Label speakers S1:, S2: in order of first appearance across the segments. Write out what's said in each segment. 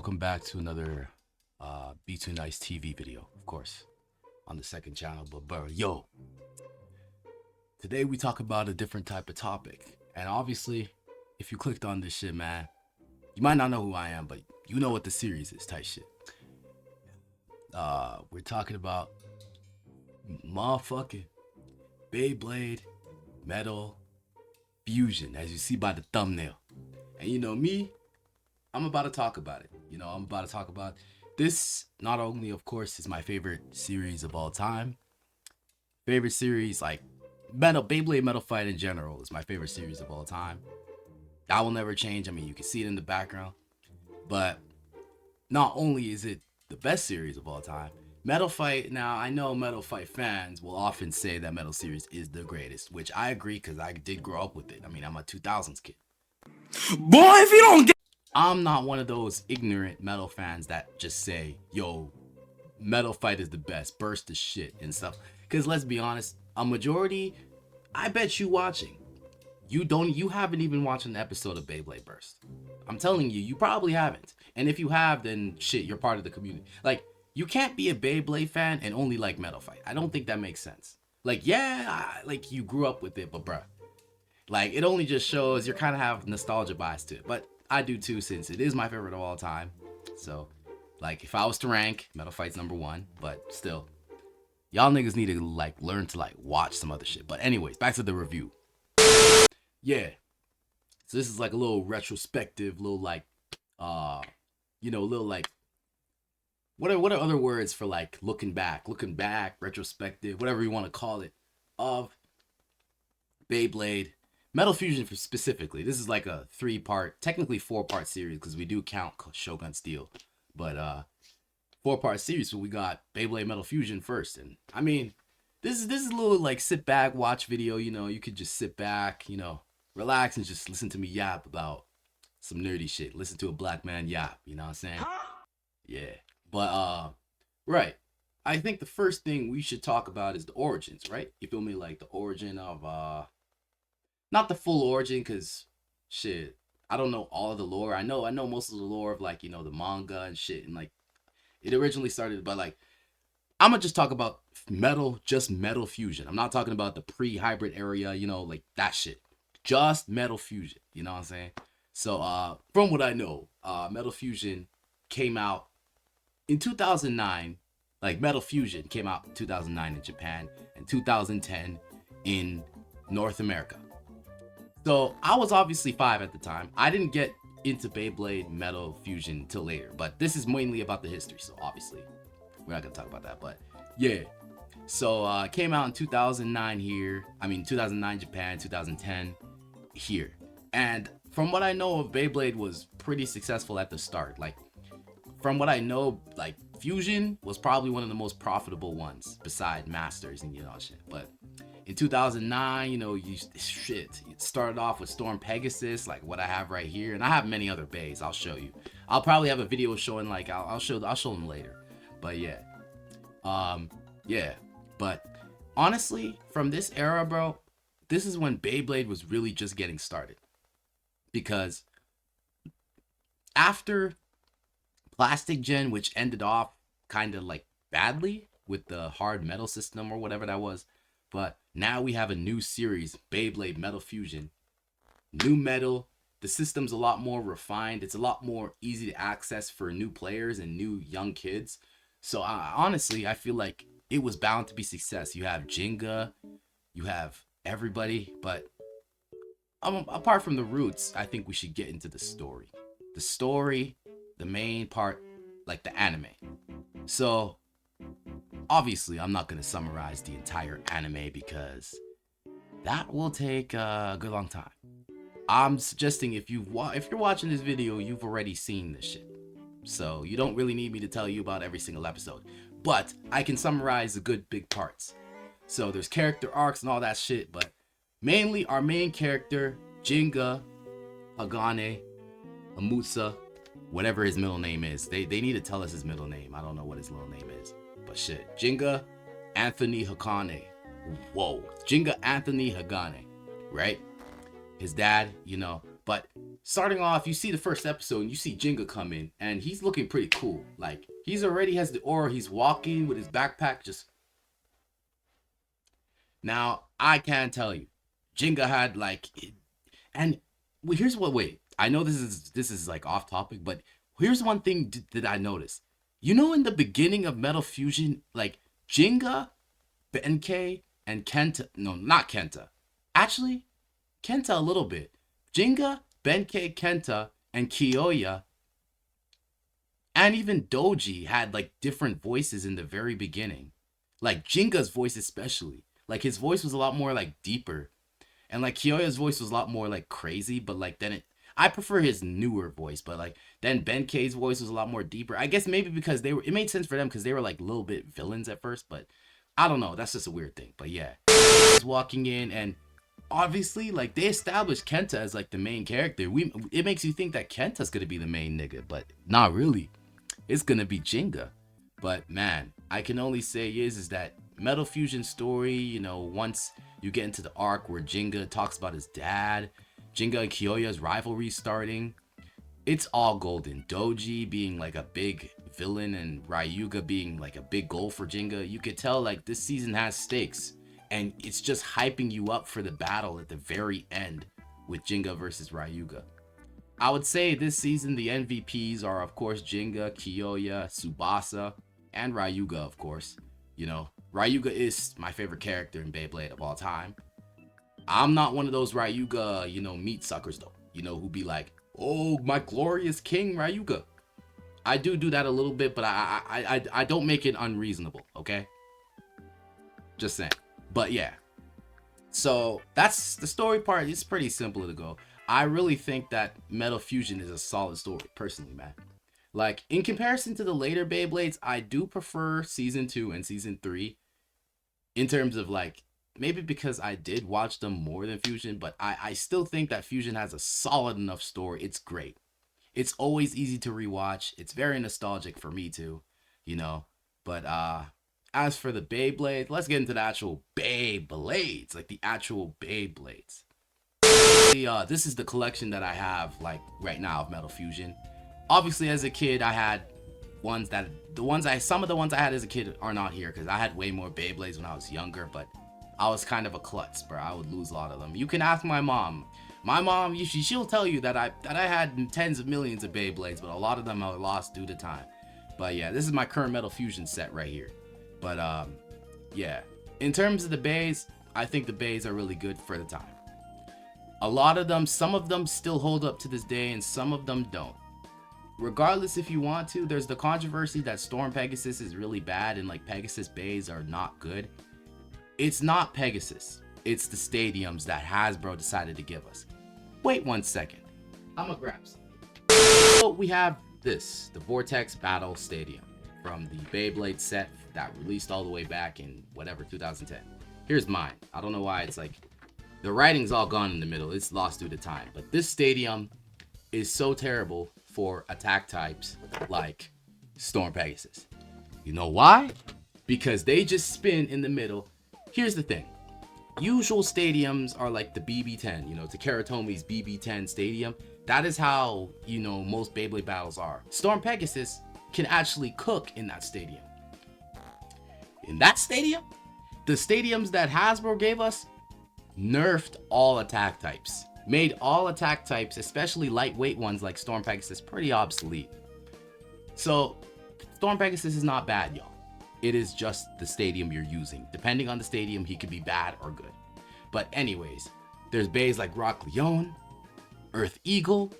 S1: Welcome back to another B2 Nice TV video, of course, on the second channel. But bro, yo, today we talk about a different type of topic. And obviously, if you clicked on this shit, man, you might not know who I am, but you know what the series is, type shit. We're talking about motherfucking Beyblade Metal Fusion, as you see by the thumbnail. And you know me, I'm about to talk about it. I'm about to talk about this. Not only, of course, is my favorite series of all time. Favorite series, like Beyblade Metal Fight in general, is my favorite series of all time. That will never change. I mean, you can see it in the background. But not only is it the best series of all time, Metal Fight, now I know Metal Fight fans will often say that Metal series is the greatest, which I agree because I did grow up with it. I mean, I'm a 2000s kid.
S2: Boy, if you don't get...
S1: I'm not one of those ignorant metal fans that just say, yo, Metal Fight is the best, burst the shit and stuff. Because let's be honest, a majority, I bet you watching, you haven't even watched an episode of Beyblade Burst. I'm telling you, you probably haven't. And if you have, then shit, you're part of the community. Like, you can't be a Beyblade fan and only like Metal Fight. I don't think that makes sense. Like, yeah, like you grew up with it, but bruh, like, it only just shows you're kind of have nostalgia bias to it. But I do too, since it is my favorite of all time. So, like, if I was to rank, Metal Fight's #1. But still, y'all niggas need to, like, learn to, like, watch some other shit. But anyways, back to the review. Yeah. So this is, like, a little retrospective, little, like, little, like, what are other words for, like, looking back, retrospective, whatever you want to call it, of Beyblade Metal Fusion specifically. This is like a 3-part, technically 4-part series, because we do count Shogun Steel. But 4-part series, so we got Beyblade Metal Fusion first. And I mean, this is a little like sit back, watch video, you could just sit back, relax and just listen to me yap about some nerdy shit. Listen to a black man yap, you know what I'm saying? Yeah. But right. I think the first thing we should talk about is the origins, right? You feel me? Like the origin of not the full origin, because shit, I don't know all of the lore. I know most of the lore of, like, the manga and shit, and like it originally started, but like I'm gonna just talk about Metal Fusion. I'm not talking about the pre-hybrid area, like that shit. Just Metal Fusion, you know what I'm saying? So from what I know, Metal Fusion came out in 2009. Like, Metal Fusion came out in 2009 in Japan and 2010 in North America. So I was obviously 5 at the time. I didn't get into Beyblade Metal Fusion until later, but this is mainly about the history, so obviously we're not gonna talk about that. But yeah, so it came out in 2009 here. I mean, 2009 Japan, 2010 here. And from what I know of, Beyblade was pretty successful at the start. Like, from what I know, like, Fusion was probably one of the most profitable ones beside Masters and shit. But in 2009, it started off with Storm Pegasus, like what I have right here, and I have many other bays. I'll show you. I'll probably have a video showing, like, I'll show them later. But yeah, yeah. But honestly, from this era, bro, this is when Beyblade was really just getting started, because after Plastic Gen, which ended off kind of like badly with the hard metal system or whatever that was. But now we have a new series, Beyblade Metal Fusion. New metal. The system's a lot more refined. It's a lot more easy to access for new players and new young kids. So honestly, I feel like it was bound to be success. You have Jenga, you have everybody. But apart from the roots, I think we should get into the story. The story, the main part, like the anime. So obviously, I'm not going to summarize the entire anime because that will take a good long time. I'm suggesting if you're watching this video, you've already seen this shit. So you don't really need me to tell you about every single episode. But I can summarize the good big parts. So there's character arcs and all that shit, but mainly our main character, Jinga, Hagane, Amutsa, whatever his middle name is. They need to tell us his middle name. I don't know what his middle name is. But shit. Jinga Anthony Hagane. Whoa. Jinga Anthony Hagane. Right? His dad, But starting off, you see the first episode and you see Jinga come in, and he's looking pretty cool. Like, he's already has the aura. He's walking with his backpack. Just now, I can tell you, Jinga had like, and here's what. Wait, I know this is like off topic, but here's one thing that I noticed. You know, in the beginning of Metal Fusion, like Jinga, Benkei, and Kenta. No, not Kenta. Actually, Kenta a little bit. Jinga, Benkei, Kenta, and Kiyoya, and even Doji had like different voices in the very beginning. Like Jinga's voice especially. Like his voice was a lot more like deeper. And like Kiyoya's voice was a lot more like crazy, but like then I prefer his newer voice, but like then Benkei's voice was a lot more deeper. I guess maybe because it made sense for them because they were like a little bit villains at first, but I don't know. That's just a weird thing. But yeah. He's walking in, and obviously like they established Kenta as like the main character. It makes you think that Kenta's gonna be the main nigga, but not really. It's gonna be Jinga. But man, I can only say is that Metal Fusion story, you know, once you get into the arc where Jinga talks about his dad, Jinga and Kiyoya's rivalry starting, it's all golden. Doji being like a big villain and Ryuga being like a big goal for Jinga. You could tell like this season has stakes, and it's just hyping you up for the battle at the very end with Jinga versus Ryuga. I would say this season the MVPs are of course Jinga, Kiyoya, Tsubasa, and Ryuga, of course. You know, Ryuga is my favorite character in Beyblade of all time. I'm not one of those Ryuga, you know, meat suckers though. You know, who be like, oh, my glorious king Ryuga. I do that a little bit, but I don't make it unreasonable, okay? Just saying. But yeah. So that's the story part. It's pretty simple to go. I really think that Metal Fusion is a solid story, personally, man. Like, in comparison to the later Beyblades, I do prefer Season 2 and Season 3 in terms of, like, maybe because I did watch them more than Fusion, but I still think that Fusion has a solid enough story. It's great. It's always easy to rewatch. It's very nostalgic for me, too, you know. But, as for the Beyblade, let's get into the actual Beyblades, like the actual Beyblades. This is the collection that I have, like, right now of Metal Fusion. Obviously, as a kid, I had some of the ones I had as a kid are not here because I had way more Beyblades when I was younger, but I was kind of a klutz, bro. I would lose a lot of them. You can ask my mom. My mom, she'll tell you that I had tens of millions of Beyblades, but a lot of them I lost due to time. But yeah, this is my current Metal Fusion set right here. But yeah, in terms of the bays, I think the bays are really good for the time. A lot of them, some of them still hold up to this day, and some of them don't. Regardless, if you want to, there's the controversy that Storm Pegasus is really bad and like Pegasus bays are not good. It's not Pegasus. It's the stadiums that Hasbro decided to give us. Wait 1 second. I'm gonna grab some. So we have this, the Vortex Battle Stadium from the Beyblade set that released all the way back in whatever, 2010. Here's mine. I don't know why it's like, the writing's all gone in the middle. It's lost due to time. But this stadium is so terrible for attack types like Storm Pegasus. You know why? Because they just spin in the middle. Here's the thing. Usual stadiums are like the BB10, you know, Takara Tomi's BB10 stadium. That is how, you know, most Beyblade battles are. Storm Pegasus can actually cook in that stadium. In that stadium, the stadiums that Hasbro gave us nerfed all attack types. Made all attack types, especially lightweight ones like Storm Pegasus, pretty obsolete. So, Storm Pegasus is not bad, y'all. It is just the stadium you're using. Depending on the stadium, he could be bad or good. But anyways, there's bays like Rock Leone, Earth Eagle,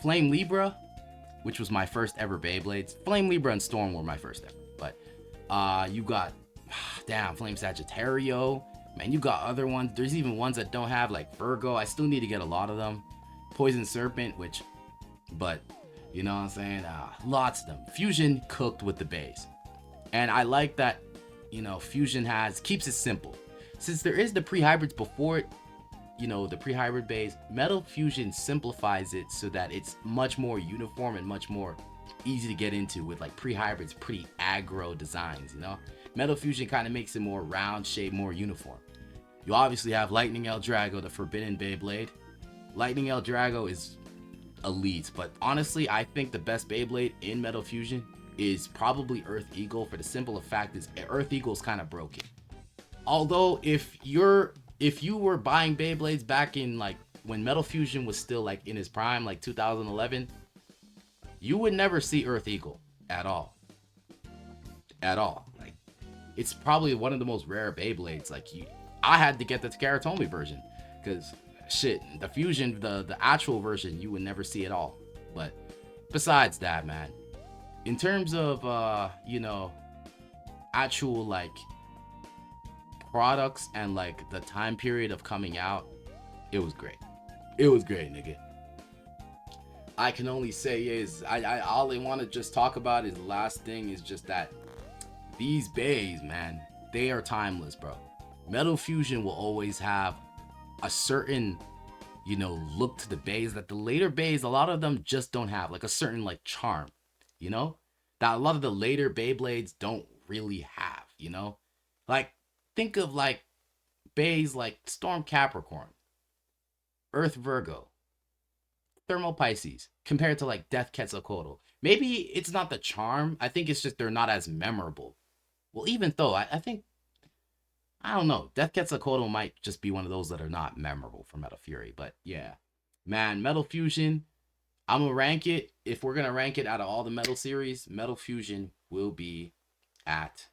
S1: Flame Libra, which was my first ever Beyblades. Flame Libra and Storm were my first ever. But you got, Flame Sagittario. Man, you got other ones. There's even ones that don't have, like Virgo. I still need to get a lot of them. Poison Serpent, but you know what I'm saying? Lots of them. Fusion cooked with the bays. And I like that, you know, Fusion keeps it simple. Since there is the pre-hybrids before it, you know, the pre-hybrid bays, Metal Fusion simplifies it so that it's much more uniform and much more easy to get into with like pre-hybrids, pretty aggro designs, you know? Metal Fusion kind of makes it more round shape, more uniform. You obviously have Lightning El Drago, the Forbidden Beyblade. Lightning El Drago is elite, but honestly, I think the best Beyblade in Metal Fusion is probably Earth Eagle, for the simple fact is Earth Eagle's kind of broken. Although if you were buying Beyblades back in like when Metal Fusion was still like in his prime, like 2011, you would never see Earth Eagle at all. At all. Like, it's probably one of the most rare Beyblades. Like, I had to get the Karatomi version because shit, the Fusion, the actual version, you would never see at all. But besides that, man, in terms of actual like products and like the time period of coming out, it was great. It was great, nigga. I can only say is I all I want to just talk about is the last thing is just that these bays, man, they are timeless, bro. Metal Fusion will always have a certain, look to the bays that the later bays, a lot of them just don't have, like a certain like charm, that a lot of the later Beyblades don't really have, Like, think of like bays like Storm Capricorn, Earth Virgo, Thermal Pisces, compared to like Death Quetzalcoatl. Maybe it's not the charm. I think it's just they're not as memorable. Well, even though I think, I don't know, Death Quetzalcoatl might just be one of those that are not memorable for Metal Fury. But yeah, man, Metal Fusion, I'm gonna rank it. If we're gonna rank it out of all the Metal series, Metal Fusion will be at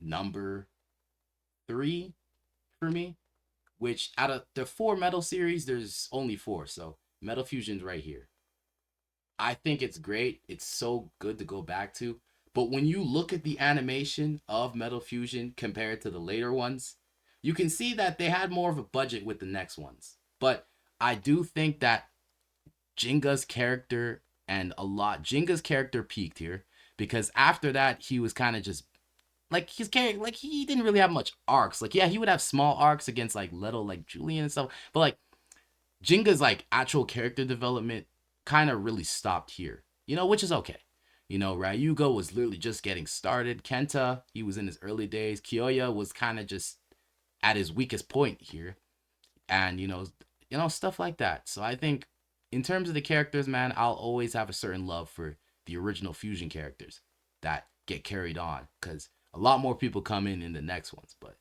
S1: number 3 for me. Which out of the 4 Metal series, there's only 4, so Metal Fusion's right here. I think it's great. It's so good to go back to. But when you look at the animation of Metal Fusion compared to the later ones, you can see that they had more of a budget with the next ones. But I do think that Jinga's character Jinga's character peaked here, because after that he was kind of just like his character, like he didn't really have much arcs. Like, yeah, he would have small arcs against like little like Julian and stuff, but like Jinga's like actual character development kind of really stopped here, which is okay. Ryugo was literally just getting started. Kenta, he was in his early days. Kyoya was kind of just at his weakest point here, and stuff like that. So I think in terms of the characters, man, I'll always have a certain love for the original Fusion characters that get carried on, because a lot more people come in the next ones. But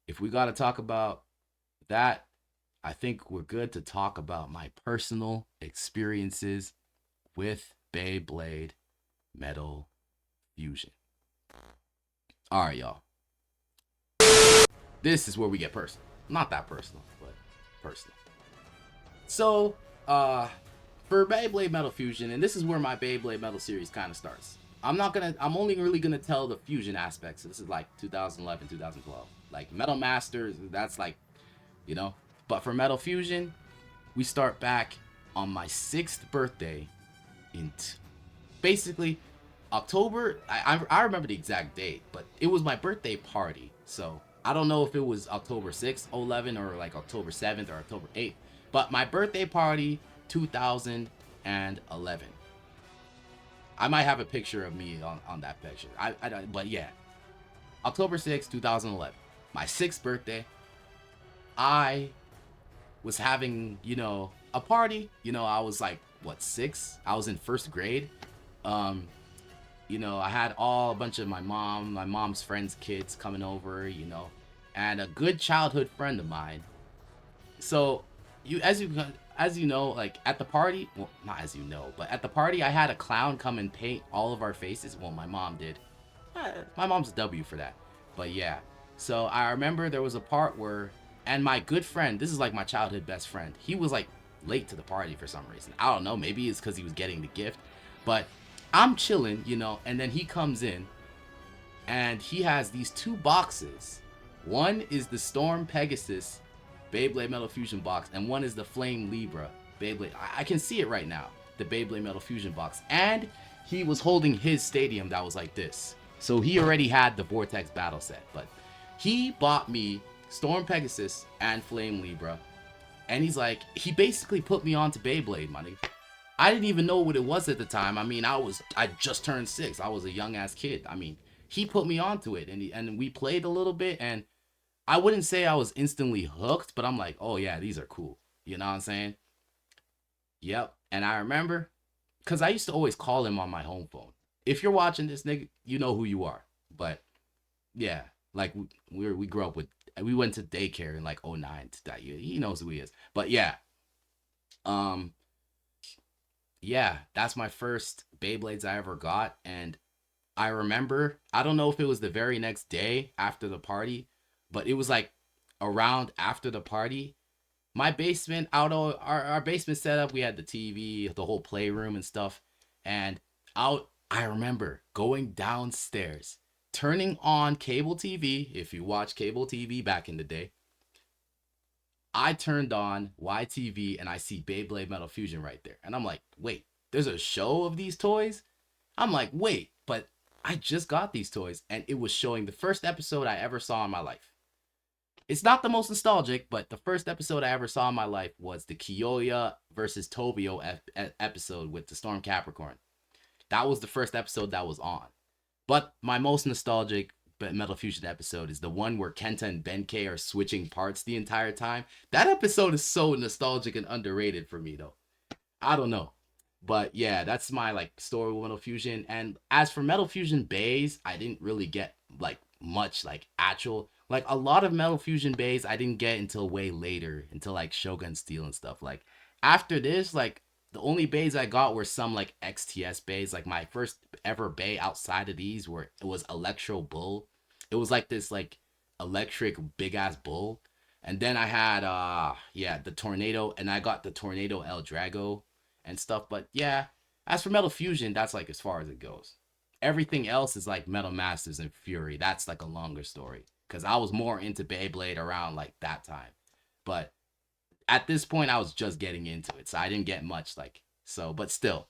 S1: if we got to talk about that, I think we're good to talk about my personal experiences with Beyblade Metal Fusion. All right, y'all. This is where we get personal. Not that personal, but personal. So, for Beyblade Metal Fusion, and this is where my Beyblade Metal series kind of starts. I'm only really gonna tell the fusion aspects. So this is like 2011, 2012. Like Metal Masters, that's like, But for Metal Fusion, we start back on my 6th birthday in basically October. I remember the exact date, but it was my birthday party. So I don't know if it was October 6th, 11, or like October 7th or October 8th. But my birthday party, 2011. I might have a picture of me on that picture. But yeah, October 6th, 2011. My 6th birthday. I was having, a party. I was like, 6? I was in 1st grade. I had a bunch of my mom's friends' kids coming over, and a good childhood friend of mine. So, as you know, like at the party, well, not as you know, but at the party, I had a clown come and paint all of our faces. Well, my mom did. My mom's a W for that. But yeah. So I remember there was a part where, and my good friend, this is like my childhood best friend, he was like late to the party for some reason. I don't know, maybe it's because he was getting the gift. But I'm chilling, and then he comes in and he has these 2 boxes. One is the Storm Pegasus Beyblade Metal Fusion box, and one is the Flame Libra Beyblade. I can see it right now, the Beyblade Metal Fusion box. And he was holding his stadium that was like this. So he already had the Vortex battle set, but he bought me Storm Pegasus and Flame Libra. And he basically put me on to Beyblade, money. I didn't even know what it was at the time. I mean, I just turned 6. I was a young ass kid. I mean, he put me onto it, and we played a little bit, and I wouldn't say I was instantly hooked, but I'm like, oh yeah, these are cool. You know what I'm saying? Yep. And I remember, because I used to always call him on my home phone. If you're watching this, nigga, you know who you are. But yeah, like we grew up with, we went to daycare in like '09 to that year. He knows who he is. But yeah, um, yeah, that's my first Beyblades I ever got. And I remember, I don't know if it was the very next day after the party, but it was like around after the party. My basement, our basement setup, we had the TV, the whole playroom and stuff. And I remember going downstairs, turning on cable TV. If you watch cable TV back in the day, I turned on YTV and I see Beyblade Metal Fusion right there. And I'm like, wait, there's a show of these toys? I'm like, wait, but I just got these toys. And it was showing the first episode I ever saw in my life. It's not the most nostalgic, but the first episode I ever saw in my life was the Kiyoya versus Tobio episode with the Storm Capricorn. That was the first episode that was on. But my most nostalgic Metal Fusion episode is the one where Kenta and Benkei are switching parts the entire time. That episode is so nostalgic and underrated for me, though. I don't know. But yeah, that's my like story with Metal Fusion. And as for Metal Fusion bays, I didn't really get like much like actual like a lot of Metal Fusion bays I didn't get until way later, until like Shogun Steel and stuff. Like after this, like the only bays I got were some like XTS bays. Like my first ever bay outside of these were it was Electro Bull. It was like this like electric big ass bull. And then I had yeah, the Tornado, and I got the Tornado El Drago and stuff. But yeah, as for Metal Fusion, that's like as far as it goes. Everything else is like Metal Masters and Fury. That's like a longer story because I was more into Beyblade around like that time. But at this point, I was just getting into it, so I didn't get much like so. But still,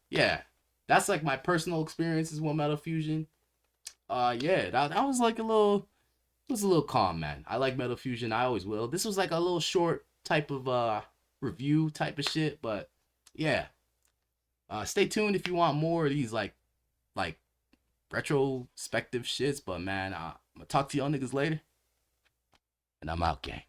S1: yeah, that's like my personal experiences with Metal Fusion. Yeah, that was like a little, it was a little calm, man. I like Metal Fusion. I always will. This was like a little short type of review type of shit, but yeah. Stay tuned if you want more of these like retrospective shits. But man, I'm gonna talk to y'all niggas later, and I'm out, gang.